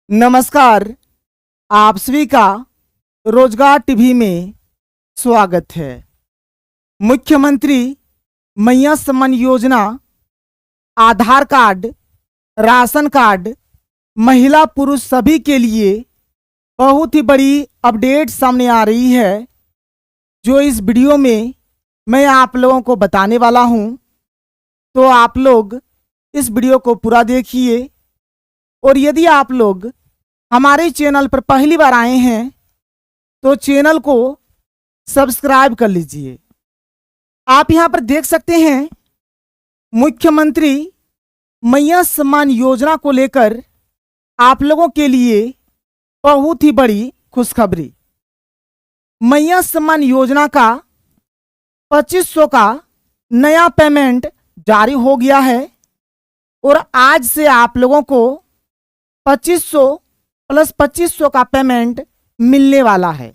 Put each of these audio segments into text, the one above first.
नमस्कार। आप सभी का रोजगार टीवी में स्वागत है। मुख्यमंत्री मैया सम्मान योजना, आधार कार्ड, राशन कार्ड, महिला पुरुष सभी के लिए बहुत ही बड़ी अपडेट सामने आ रही है, जो इस वीडियो में मैं आप लोगों को बताने वाला हूं। तो आप लोग इस वीडियो को पूरा देखिए, और यदि आप लोग हमारे चैनल पर पहली बार आए हैं तो चैनल को सब्सक्राइब कर लीजिए। आप यहां पर देख सकते हैं, मुख्यमंत्री मैया सम्मान योजना को लेकर आप लोगों के लिए बहुत ही बड़ी खुशखबरी। मैया सम्मान योजना का 2500 का नया पेमेंट जारी हो गया है, और आज से आप लोगों को 2500 प्लस 2500 का पेमेंट मिलने वाला है।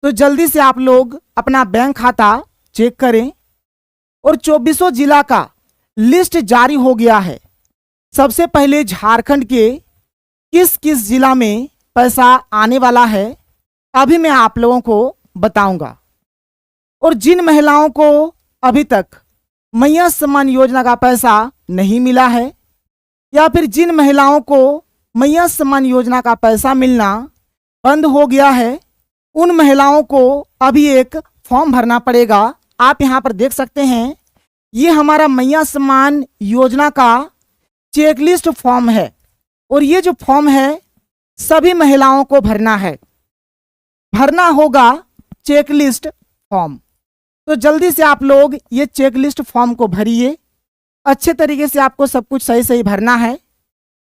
तो जल्दी से आप लोग अपना बैंक खाता चेक करें। और 24 जिला का लिस्ट जारी हो गया है। सबसे पहले झारखंड के किस किस जिला में पैसा आने वाला है अभी मैं आप लोगों को बताऊंगा। और जिन महिलाओं को अभी तक मैया सम्मान योजना का पैसा नहीं मिला है, या फिर जिन महिलाओं को मैया सम्मान योजना का पैसा मिलना बंद हो गया है, उन महिलाओं को अभी एक फॉर्म भरना पड़ेगा। आप यहां पर देख सकते हैं, ये हमारा मैया सम्मान योजना का चेकलिस्ट फॉर्म है, और ये जो फॉर्म है सभी महिलाओं को भरना है। भरना होगा चेकलिस्ट फॉर्म। तो जल्दी से आप लोग ये चेकलिस्ट फॉर्म को भरिए। अच्छे तरीके से आपको सब कुछ सही सही भरना है,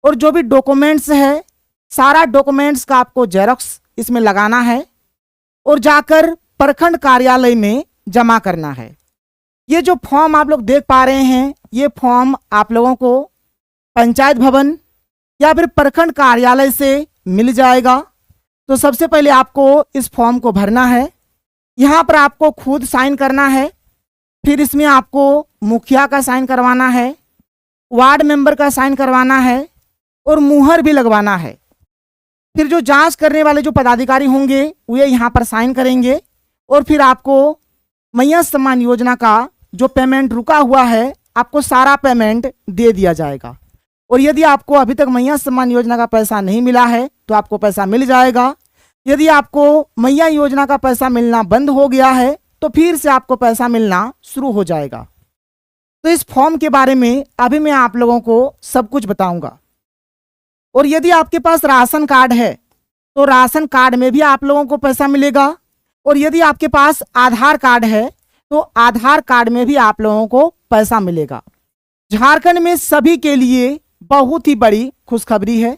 और जो भी डॉक्यूमेंट्स है सारा डॉक्यूमेंट्स का आपको जेरॉक्स इसमें लगाना है, और जाकर प्रखंड कार्यालय में जमा करना है। ये जो फॉर्म आप लोग देख पा रहे हैं, ये फॉर्म आप लोगों को पंचायत भवन या फिर प्रखंड कार्यालय से मिल जाएगा। तो सबसे पहले आपको इस फॉर्म को भरना है। यहाँ पर आपको खुद साइन करना है, फिर इसमें आपको मुखिया का साइन करवाना है, वार्ड मेंबर का साइन करवाना है, और मुहर भी लगवाना है। फिर जो जांच करने वाले जो पदाधिकारी होंगे वे यहाँ पर साइन करेंगे, और फिर आपको मैया सम्मान योजना का जो पेमेंट रुका हुआ है आपको सारा पेमेंट दे दिया जाएगा। और यदि आपको अभी तक मैया सम्मान योजना का पैसा नहीं मिला है तो आपको पैसा मिल जाएगा। यदि आपको मैया योजना का पैसा मिलना बंद हो गया है तो फिर से आपको पैसा मिलना शुरू हो जाएगा। तो इस फॉर्म के बारे में अभी मैं आप लोगों को सब कुछ बताऊंगा। और यदि आपके पास राशन कार्ड है तो राशन कार्ड में भी आप लोगों को पैसा मिलेगा, और यदि आपके पास आधार कार्ड है तो आधार कार्ड में भी आप लोगों को पैसा मिलेगा। झारखंड में सभी के लिए बहुत ही बड़ी खुशखबरी है।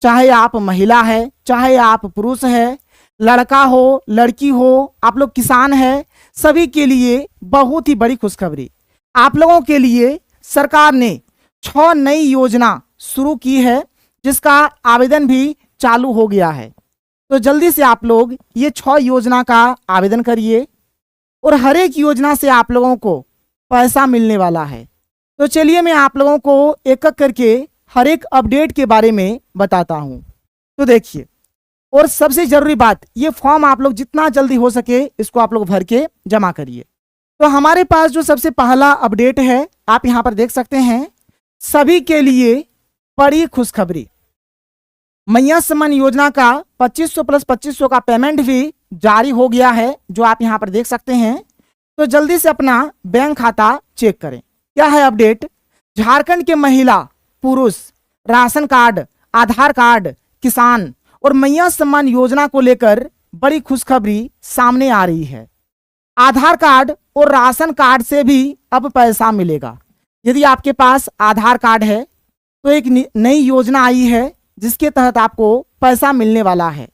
चाहे आप महिला है, चाहे आप पुरुष है, लड़का हो, लड़की हो, आप लोग किसान है, सभी के लिए बहुत ही बड़ी खुशखबरी। आप लोगों के लिए सरकार ने 6 नई योजना शुरू की है, जिसका आवेदन भी चालू हो गया है। तो जल्दी से आप लोग ये 6 योजना का आवेदन करिए, और हर एक योजना से आप लोगों को पैसा मिलने वाला है। तो चलिए मैं आप लोगों को एक एक करके हर एक अपडेट के बारे में बताता हूं। तो देखिए, और सबसे जरूरी बात, ये फॉर्म आप लोग जितना जल्दी हो सके इसको आप लोग भर के जमा करिए। तो हमारे पास जो सबसे पहला अपडेट है आप यहां पर देख सकते हैं, सभी के लिए बड़ी खुशखबरी। मैया सम्मान योजना का 2500 प्लस 2500 का पेमेंट भी जारी हो गया है, जो आप यहां पर देख सकते हैं। तो जल्दी से अपना बैंक खाता चेक करें। क्या है अपडेट? झारखंड के महिला पुरुष राशन कार्ड, आधार कार्ड, किसान और मैया सम्मान योजना को लेकर बड़ी खुशखबरी सामने आ रही है। आधार कार्ड और राशन कार्ड से भी अब पैसा मिलेगा। यदि आपके पास आधार कार्ड है तो एक नई योजना आई है जिसके तहत आपको पैसा मिलने वाला है।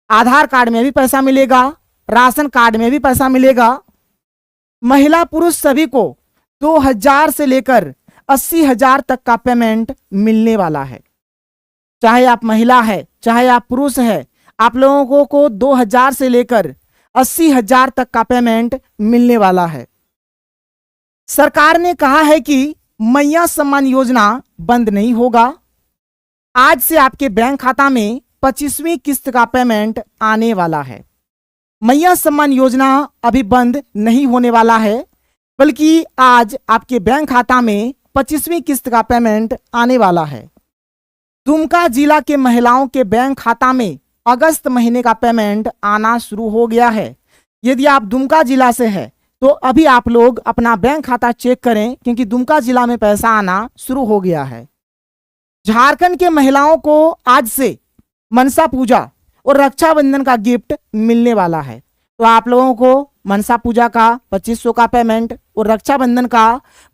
आधार कार्ड में भी पैसा मिलेगा, राशन कार्ड में भी पैसा मिलेगा। महिला पुरुष सभी को 2000 से लेकर 80,000 तक का पेमेंट मिलने वाला है। चाहे आप महिला है, चाहे आप पुरुष है, आप लोगों को 2000 से लेकर 80,000 तक का पेमेंट मिलने वाला है। सरकार ने कहा है कि मैया सम्मान योजना बंद नहीं होगा। आज से आपके बैंक खाता में 25वीं किस्त का पेमेंट आने वाला है। मैया सम्मान योजना अभी बंद नहीं होने वाला है, बल्कि आज आपके बैंक खाता में 25वीं किस्त का पेमेंट आने वाला है। दुमका जिला के महिलाओं के बैंक खाता में अगस्त महीने का पेमेंट आना शुरू हो गया है। यदि आप दुमका जिला से है तो अभी आप लोग अपना बैंक खाता चेक करें, क्योंकि दुमका जिला में पैसा आना शुरू हो गया है। झारखंड के महिलाओं को आज से मनसा पूजा और रक्षाबंधन का गिफ्ट मिलने वाला है। तो आप लोगों को मनसा पूजा का 2500 का पेमेंट और रक्षाबंधन का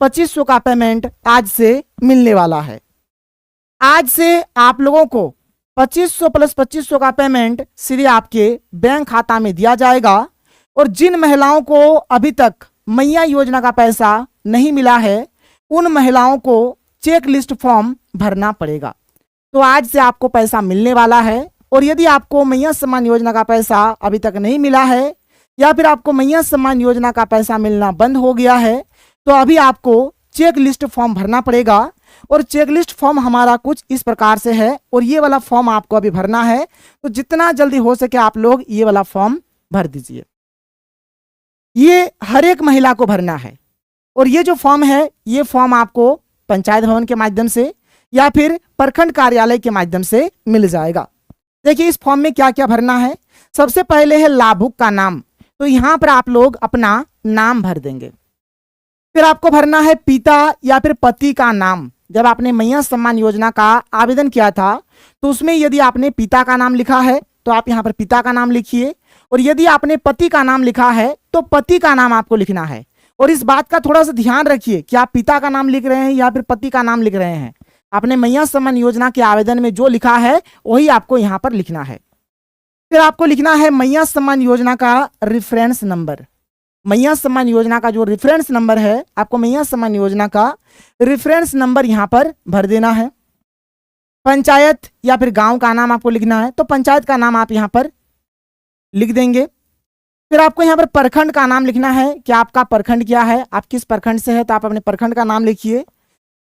2500 का पेमेंट आज से मिलने वाला है। आज से आप लोगों को 2500 प्लस 2500 का पेमेंट सीधे आपके बैंक खाता में दिया जाएगा। और जिन महिलाओं को अभी तक मैया योजना का पैसा नहीं मिला है, उन महिलाओं को चेक लिस्ट फॉर्म भरना पड़ेगा। तो आज से आपको पैसा मिलने वाला है। और यदि आपको मैया सम्मान योजना का पैसा अभी तक नहीं मिला है, या फिर आपको मैया सम्मान योजना का पैसा मिलना बंद हो गया है, तो अभी आपको चेक लिस्ट फॉर्म भरना पड़ेगा। और चेक लिस्ट फॉर्म हमारा कुछ इस प्रकार से है, और ये वाला फॉर्म आपको अभी भरना है। तो जितना जल्दी हो सके आप लोग ये वाला फॉर्म भर दीजिए। ये हर एक महिला को भरना है। और ये जो फॉर्म है, ये फॉर्म आपको पंचायत भवन के माध्यम से या फिर प्रखंड कार्यालय के माध्यम से मिल जाएगा। देखिए इस फॉर्म में क्या क्या भरना है। सबसे पहले है लाभुक का नाम, तो यहां पर आप लोग अपना नाम भर देंगे। फिर आपको भरना है पिता या फिर पति का नाम। जब आपने मैया सम्मान योजना का आवेदन किया था तो उसमें यदि आपने पिता का नाम लिखा है तो आप यहां पर पिता का नाम लिखिए, और यदि आपने पति का नाम लिखा है तो पति का नाम आपको लिखना है। और इस बात का थोड़ा सा ध्यान रखिए कि आप पिता का नाम लिख रहे हैं या फिर पति का नाम लिख रहे हैं। आपने मैया सम्मान योजना के आवेदन में जो लिखा है वही आपको यहाँ पर लिखना है। फिर आपको लिखना है मैया सम्मान योजना का रेफरेंस नंबर। मैया सम्मान योजना का जो रेफरेंस नंबर है, आपको मैया सम्मान योजना का रेफरेंस नंबर यहाँ पर भर देना है। पंचायत या फिर गांव का नाम आपको लिखना है, तो पंचायत का नाम आप यहाँ पर लिख देंगे। फिर आपको यहाँ पर प्रखंड का नाम लिखना है कि आपका प्रखंड क्या है, आप किस प्रखंड से है, तो आप अपने प्रखंड का नाम लिखिए।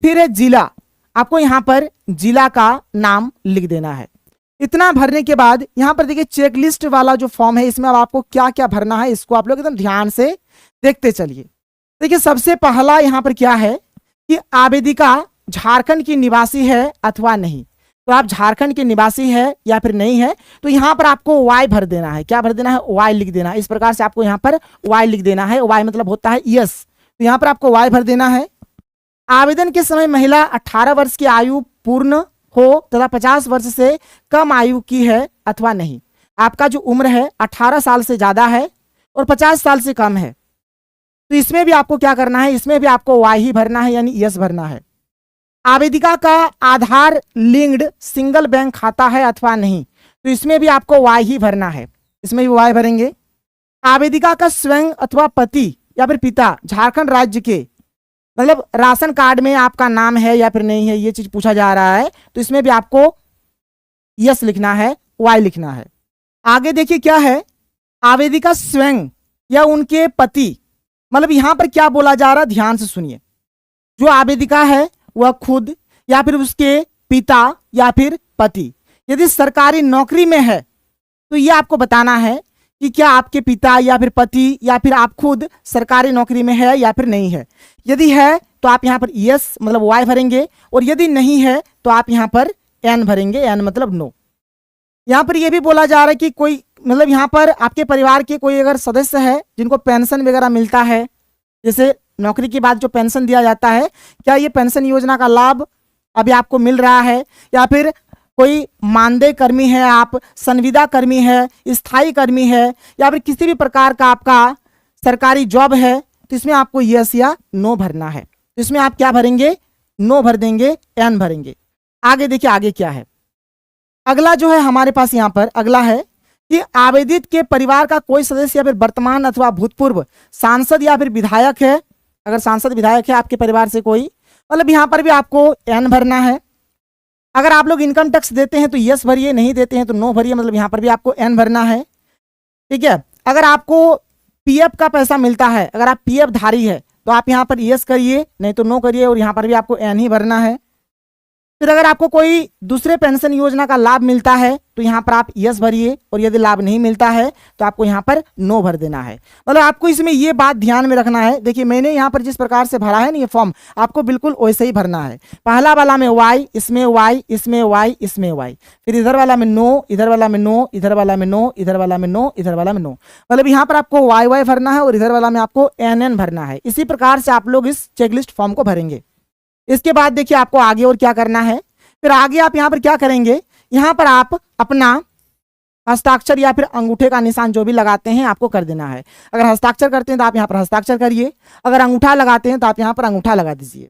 फिर है जिला, आपको यहाँ पर जिला का नाम लिख देना है। इतना भरने के बाद यहाँ पर देखिए चेकलिस्ट वाला जो फॉर्म है, इसमें अब आपको क्या क्या भरना है इसको आप लोग एकदम ध्यान से देखते चलिए। देखिए सबसे पहला यहाँ पर क्या है कि आवेदिका झारखंड की निवासी है अथवा नहीं। तो आप झारखंड के निवासी है या फिर नहीं है, तो यहाँ पर आपको वाई भर देना है। क्या भर देना है? वाई लिख देना है। इस प्रकार से आपको यहाँ पर वाई लिख देना है। वाई मतलब होता है यस, तो यहाँ पर आपको वाई भर देना है। आवेदन के समय महिला 18 वर्ष की आयु पूर्ण हो तथा 50 वर्ष से कम आयु की है अथवा नहीं। आपका जो उम्र है 18 साल से ज्यादा है और 50 साल से कम है, तो इसमें भी आपको क्या करना है, इसमें भी आपको वाई ही भरना है, यानी यस भरना है। आवेदिका का आधार लिंक्ड सिंगल बैंक खाता है अथवा नहीं, तो इसमें भी आपको वाई ही भरना है, इसमें भी वाई भरेंगे। आवेदिका का स्वयं अथवा पति या फिर पिता झारखंड राज्य के मतलब राशन कार्ड में आपका नाम है या फिर नहीं है, ये चीज पूछा जा रहा है, तो इसमें भी आपको यस लिखना है, वाई लिखना है। आगे देखिए क्या है, आवेदिका स्वयं या उनके पति, मतलब यहां पर क्या बोला जा रहा है ध्यान से सुनिए। जो आवेदिका है वह खुद या फिर उसके पिता या फिर पति यदि सरकारी नौकरी में है, तो यह आपको बताना है कि क्या आपके पिता या फिर पति या फिर आप खुद सरकारी नौकरी में है या फिर नहीं है। यदि है तो आप यहाँ पर यस मतलब वाई भरेंगे, और यदि नहीं है तो आप यहाँ पर एन भरेंगे, एन मतलब नो। यहाँ पर यह भी बोला जा रहा है कि कोई मतलब यहाँ पर आपके परिवार के कोई अगर सदस्य है जिनको पेंशन वगैरह मिलता है, जैसे नौकरी के बाद जो पेंशन दिया जाता है, क्या ये पेंशन योजना का लाभ अभी आपको मिल रहा है, या फिर कोई मानदेय कर्मी है, आप संविदा कर्मी है, स्थायी कर्मी है, या फिर किसी भी प्रकार का आपका सरकारी जॉब है, तो इसमें आपको यस या नो भरना है। तो इसमें आप क्या भरेंगे, नो भर देंगे, एन भरेंगे। आगे देखिए आगे क्या है। अगला जो है हमारे पास यहाँ पर अगला है कि आवेदित के परिवार का कोई सदस्य या फिर वर्तमान अथवा भूतपूर्व सांसद या फिर विधायक है। अगर सांसद विधायक है आपके परिवार से कोई, मतलब यहाँ पर भी आपको एन भरना है। अगर आप लोग इनकम टैक्स देते हैं तो यस भरिए, नहीं देते हैं तो नो भरिए, मतलब यहाँ पर भी आपको एन भरना है। ठीक है। अगर आपको पीएफ का पैसा मिलता है, अगर आप पीएफ धारी है तो आप यहाँ पर यस करिए, नहीं तो नो करिए, और यहाँ पर भी आपको एन ही भरना है। फिर अगर आपको कोई दूसरे पेंशन योजना का लाभ मिलता है तो यहाँ पर आप यस भरिए, और यदि लाभ नहीं मिलता है तो आपको यहाँ पर नो भर देना है। मतलब आपको इसमें ये बात ध्यान में रखना है। देखिए मैंने यहाँ पर जिस प्रकार से भरा है ना ये फॉर्म, आपको बिल्कुल वैसे ही भरना है। पहला वाला में वाई, इसमें वाई, इसमें वाई, इसमें वाई, फिर इधर वाला में नो, इधर वाला में नो, इधर वाला में नो, इधर वाला में नो, इधर वाला में नो। मतलब यहाँ पर आपको वाई वाई भरना है और इधर वाला में आपको एन एन भरना है। इसी प्रकार से आप लोग इस चेकलिस्ट फॉर्म को भरेंगे। इसके बाद देखिए आपको आगे और क्या करना है। फिर आगे आप यहाँ पर क्या करेंगे, यहाँ पर आप अपना हस्ताक्षर या फिर अंगूठे का निशान जो भी लगाते हैं आपको कर देना है। अगर हस्ताक्षर करते हैं तो आप यहाँ पर हस्ताक्षर करिए, अगर अंगूठा लगाते हैं तो आप यहाँ पर अंगूठा लगा दीजिए।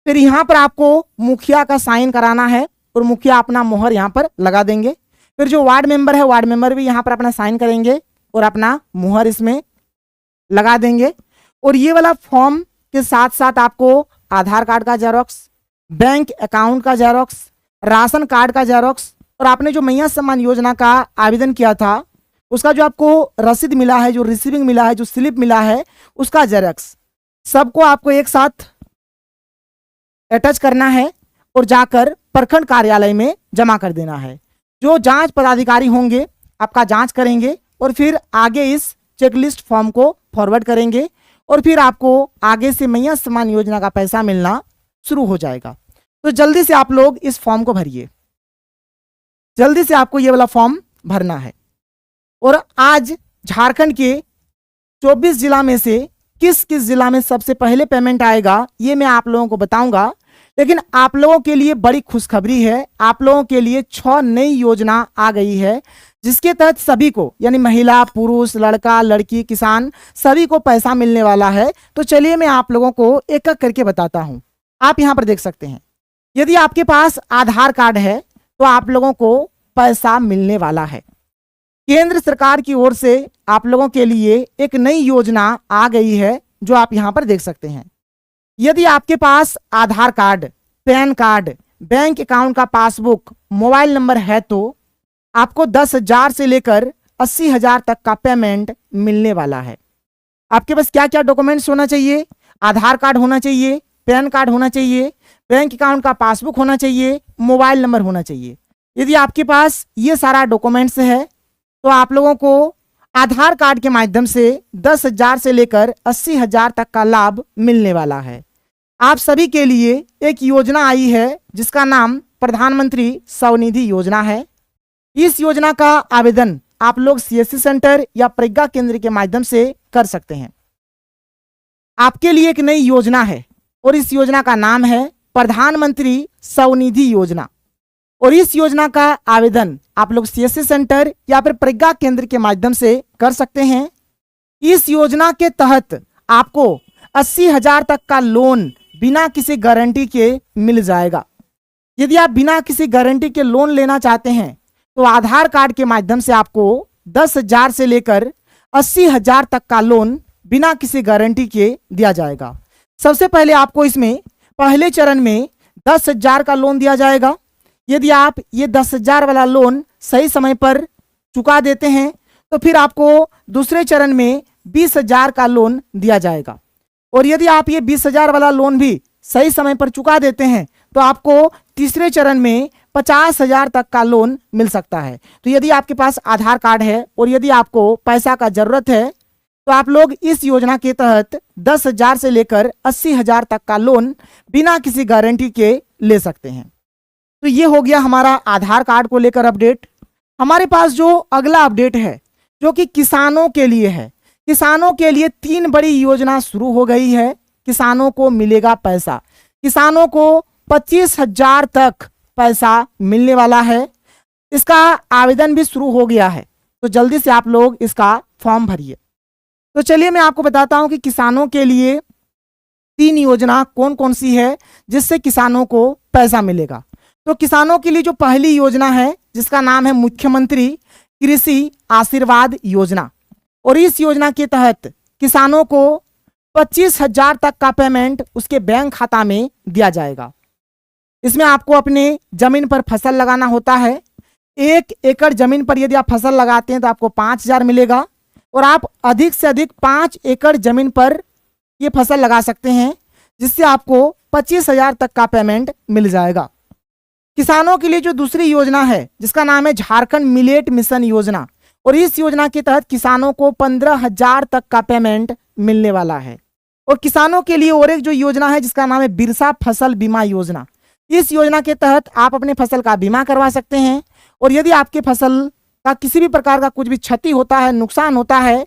फिर यहाँ पर आपको मुखिया का साइन कराना है और मुखिया अपना मोहर यहाँ पर लगा देंगे। फिर जो वार्ड मेंबर है, वार्ड मेंबर भी यहाँ पर अपना साइन करेंगे और अपना मोहर इसमें लगा देंगे। और ये वाला फॉर्म के साथ साथ आपको आधार कार्ड का जेरॉक्स, बैंक अकाउंट का जेरॉक्स, राशन कार्ड का जेरॉक्स, और आपने जो मैया सम्मान योजना का आवेदन किया था उसका जो आपको रसीद मिला है, जो रिसीविंग मिला है, जो स्लिप मिला है, उसका जेरॉक्स, सबको आपको एक साथ अटैच करना है और जाकर प्रखंड कार्यालय में जमा कर देना है। जो जांच पदाधिकारी होंगे आपका जांच करेंगे और फिर आगे इस चेकलिस्ट फॉर्म को फॉरवर्ड करेंगे और फिर आपको आगे से मैया सम्मान योजना का पैसा मिलना शुरू हो जाएगा। तो जल्दी से आप लोग इस फॉर्म को भरिए, जल्दी से आपको ये वाला फॉर्म भरना है। और आज झारखंड के 24 जिला में से किस किस जिला में सबसे पहले पेमेंट आएगा ये मैं आप लोगों को बताऊंगा। लेकिन आप लोगों के लिए बड़ी खुशखबरी है, आप लोगों के लिए 6 नई योजना आ गई है जिसके तहत सभी को, यानी महिला, पुरुष, लड़का, लड़की, किसान, सभी को पैसा मिलने वाला है। तो चलिए मैं आप लोगों को एक एक करके बताता हूं। आप यहां पर देख सकते हैं, यदि आपके पास आधार कार्ड है तो आप लोगों को पैसा मिलने वाला है। केंद्र सरकार की ओर से आप लोगों के लिए एक नई योजना आ गई है जो आप यहां पर देख सकते हैं। यदि आपके पास Aadhaar card, PAN card, bank account का पासबुक, मोबाइल नंबर है तो आपको 10,000 से लेकर 80,000 तक का पेमेंट मिलने वाला है। आपके पास क्या क्या डॉक्यूमेंट्स होना चाहिए? आधार कार्ड होना चाहिए, पैन कार्ड होना चाहिए, बैंक अकाउंट का पासबुक होना चाहिए, मोबाइल नंबर होना चाहिए। यदि आपके पास ये सारा डॉक्यूमेंट्स है तो आप लोगों को आधार कार्ड के माध्यम से 10,000 से लेकर 80,000 तक का लाभ मिलने वाला है। आप सभी के लिए एक योजना आई है जिसका नाम प्रधानमंत्री स्वनिधि योजना है। इस योजना का आवेदन आप लोग सीएससी सेंटर या प्रज्ञा केंद्र के माध्यम से कर सकते हैं। आपके लिए एक नई योजना है और इस योजना का नाम है प्रधानमंत्री स्वनिधि योजना। और इस योजना का आवेदन आप लोग सीएससी सेंटर या फिर प्रज्ञा केंद्र के माध्यम से कर सकते हैं। इस योजना के तहत आपको 80,000 तक का लोन बिना किसी गारंटी के मिल जाएगा। यदि आप बिना किसी गारंटी के लोन लेना चाहते हैं तो आधार कार्ड के माध्यम से आपको 10,000 से लेकर 80,000 तक का लोन बिना किसी गारंटी के दिया जाएगा। सबसे पहले आपको इसमें पहले चरण में 10,000 का लोन दिया जाएगा। यदि आप ये 10,000 वाला लोन सही समय पर चुका देते हैं तो फिर आपको दूसरे चरण में 20,000 का लोन दिया जाएगा। और यदि आप ये 20,000 वाला लोन भी सही समय पर चुका देते हैं तो आपको तीसरे चरण में 50,000 तक का लोन मिल सकता है। तो यदि आपके पास आधार कार्ड है और यदि आपको पैसा का जरूरत है तो आप लोग इस योजना के तहत 10,000 से लेकर 80,000 तक का लोन बिना किसी गारंटी के ले सकते हैं। तो ये हो गया हमारा आधार कार्ड को लेकर अपडेट। हमारे पास जो अगला अपडेट है जो कि किसानों के लिए है, किसानों के लिए 3 बड़ी योजना शुरू हो गई है। किसानों को मिलेगा पैसा, किसानों को 25,000 तक पैसा मिलने वाला है। इसका आवेदन भी शुरू हो गया है, तो जल्दी से आप लोग इसका फॉर्म भरिए। तो चलिए मैं आपको बताता हूं कि किसानों के लिए 3 योजना कौन कौन सी है जिससे किसानों को पैसा मिलेगा। तो किसानों के लिए जो पहली योजना है जिसका नाम है मुख्यमंत्री कृषि आशीर्वाद योजना, और इस योजना के तहत किसानों को 25,000 तक का पेमेंट उसके बैंक खाता में दिया जाएगा। इसमें आपको अपने जमीन पर फसल लगाना होता है। 1 एकड़ जमीन पर यदि आप फसल लगाते हैं तो आपको 5,000 मिलेगा और आप अधिक से अधिक 5 एकड़ जमीन पर ये फसल लगा सकते हैं जिससे आपको 25,000 तक का पेमेंट मिल जाएगा। किसानों के लिए जो दूसरी योजना है जिसका नाम है झारखंड मिलेट मिशन योजना, और इस योजना के तहत किसानों को 15,000 तक का पेमेंट मिलने वाला है। और किसानों के लिए और एक जो योजना है जिसका नाम है बिरसा फसल बीमा योजना, इस योजना के तहत आप अपने फसल का बीमा करवा सकते हैं, और यदि आपके फसल का किसी भी प्रकार का कुछ भी क्षति होता है, नुकसान होता है,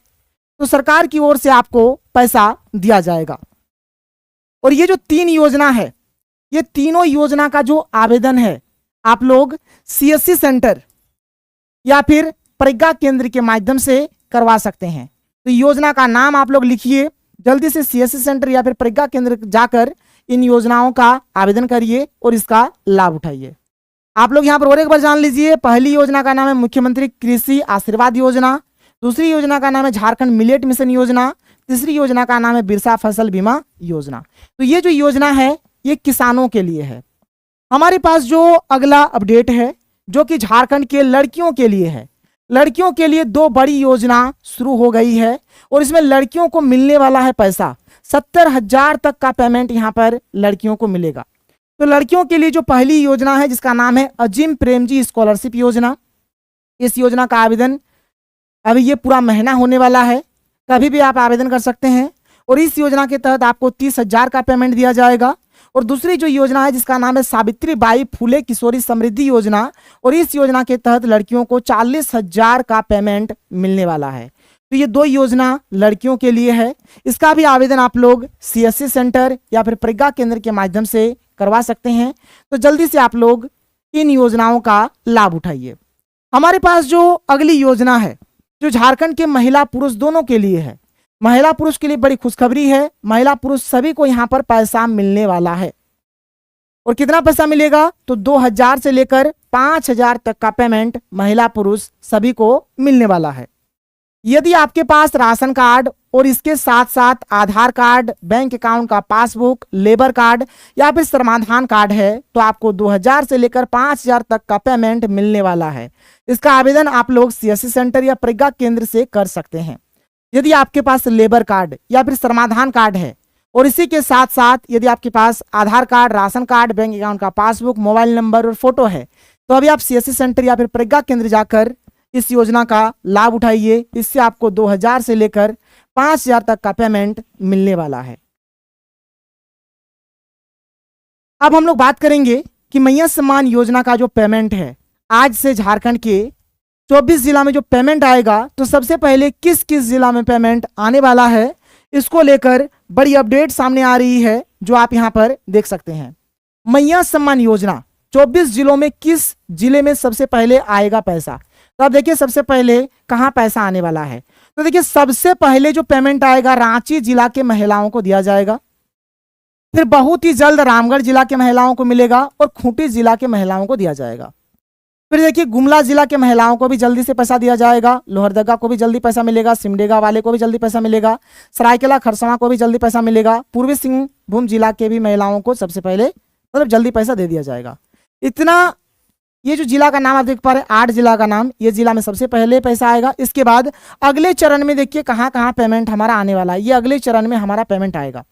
तो सरकार की ओर से आपको पैसा दिया जाएगा। और ये जो 3 योजना है, ये तीनों योजना का जो आवेदन है आप लोग सीएससी सेंटर या फिर प्रज्ञा केंद्र के माध्यम से करवा सकते हैं। तो योजना का नाम आप लोग लिखिए, जल्दी से सीएससी सेंटर या फिर प्रज्ञा केंद्र जाकर इन योजनाओं का आवेदन करिए और इसका लाभ उठाइए। आप लोग यहाँ पर और एक बार जान लीजिए, पहली योजना का नाम है मुख्यमंत्री कृषि आशीर्वाद योजना, दूसरी योजना का नाम है झारखंड मिलेट मिशन योजना, तीसरी योजना का नाम है बिरसा फसल बीमा योजना। तो ये जो योजना है ये किसानों के लिए है। हमारे पास जो अगला अपडेट है जो कि झारखंड के लड़कियों के लिए है। लड़कियों के लिए 2 बड़ी योजना शुरू हो गई है और इसमें लड़कियों को मिलने वाला है पैसा 70,000 तक का पेमेंट यहाँ पर लड़कियों को मिलेगा। तो लड़कियों के लिए जो पहली योजना है जिसका नाम है अजीम प्रेमजी स्कॉलरशिप योजना, इस योजना का आवेदन अभी ये पूरा महीना होने वाला है, कभी भी आप आवेदन कर सकते हैं। और इस योजना के तहत आपको 30,000 का पेमेंट दिया जाएगा। और दूसरी जो योजना है जिसका नाम है सावित्री बाई फुले किशोरी समृद्धि योजना, और इस योजना के तहत लड़कियों को 40,000 का पेमेंट मिलने वाला है। तो ये 2 योजना लड़कियों के लिए है। इसका भी आवेदन आप लोग सीएससी सेंटर या फिर प्रज्ञा केंद्र के माध्यम से करवा सकते हैं। तो जल्दी से आप लोग इन योजनाओं का लाभ उठाइए। हमारे पास जो अगली योजना है जो झारखंड के महिला पुरुष दोनों के लिए है, महिला पुरुष के लिए बड़ी खुशखबरी है। महिला पुरुष सभी को यहाँ पर पैसा मिलने वाला है। और कितना पैसा मिलेगा? तो 2,000 से लेकर 5,000 तक का पेमेंट महिला पुरुष सभी को मिलने वाला है। यदि आपके पास राशन कार्ड और इसके साथ साथ आधार कार्ड, बैंक अकाउंट का पासबुक, लेबर कार्ड या फिर समाधान कार्ड है तो आपको 2,000 से लेकर 5,000 तक का पेमेंट मिलने वाला है। इसका आवेदन आप लोग सीएससी सेंटर या प्रज्ञा केंद्र से कर सकते हैं। यदि आपके पास लेबर कार्ड या फिर समाधान कार्ड है और इसी के साथ साथ यदि आपके पास Aadhaar card, ration card, bank account का पासबुक, मोबाइल नंबर और फोटो है तो अभी आप सीएससी सेंटर या फिर प्रज्ञा केंद्र जाकर इस योजना का लाभ उठाइए। इससे आपको 2,000 से लेकर 5,000 तक का पेमेंट मिलने वाला है। अब हम लोग बात करेंगे कि मैया सम्मान योजना का जो पेमेंट है आज से झारखंड के 24 जिला में जो पेमेंट आएगा, तो सबसे पहले किस किस जिला में पेमेंट आने वाला है इसको लेकर बड़ी अपडेट सामने आ रही है जो आप यहां पर देख सकते हैं। मैया सम्मान योजना 24 जिलों में किस जिले में सबसे पहले आएगा पैसा? तो अब देखिए सबसे पहले कहां पैसा आने वाला है। तो देखिए सबसे पहले जो पेमेंट आएगा रांची जिला के महिलाओं को दिया जाएगा, फिर बहुत ही जल्द रामगढ़ जिला के महिलाओं को मिलेगा और खूंटी जिला के महिलाओं को दिया जाएगा। फिर देखिए गुमला जिला के महिलाओं को भी जल्दी से पैसा दिया जाएगा, लोहरदगा को भी जल्दी पैसा मिलेगा, सिमडेगा वाले को भी जल्दी पैसा मिलेगा, सरायकेला खरसावां को भी जल्दी पैसा मिलेगा, पूर्वी सिंहभूम जिला के भी महिलाओं को सबसे पहले मतलब जल्दी पैसा दे दिया जाएगा। इतना ये जो जिला का नाम आप देख पा रहे हैं 8 जिला का नाम, ये जिला में सबसे पहले पैसा आएगा। इसके बाद अगले चरण में देखिए कहाँ कहाँ पेमेंट हमारा आने वाला है। ये अगले चरण में हमारा पेमेंट आएगा,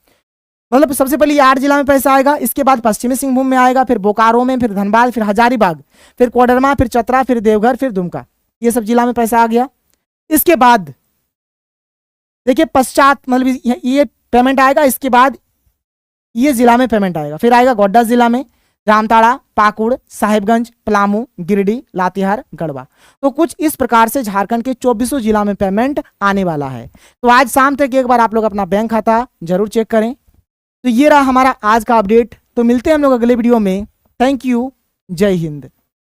मतलब सबसे पहले ये 8 जिला में पैसा आएगा, इसके बाद पश्चिमी सिंहभूम में आएगा, फिर बोकारो में, फिर धनबाद, फिर हजारीबाग, फिर कोडरमा, फिर चतरा, फिर देवघर, फिर दुमका, ये सब जिला में पैसा आ गया। इसके बाद देखिए पश्चात मतलब ये पेमेंट आएगा, इसके बाद ये जिला में पेमेंट आएगा, फिर आएगा गोड्डा जिला में, जामताड़ा, पाकुड़, साहिबगंज, पलामू, गिरिडीह, लातेहार, गढ़वा। तो कुछ इस प्रकार से झारखंड के 24 जिला में पेमेंट आने वाला है। तो आज शाम तक एक बार आप लोग अपना बैंक खाता जरूर चेक करें। तो ये रहा हमारा आज का अपडेट। तो मिलते हैं हम लोग अगले वीडियो में। थैंक यू, जय हिंद।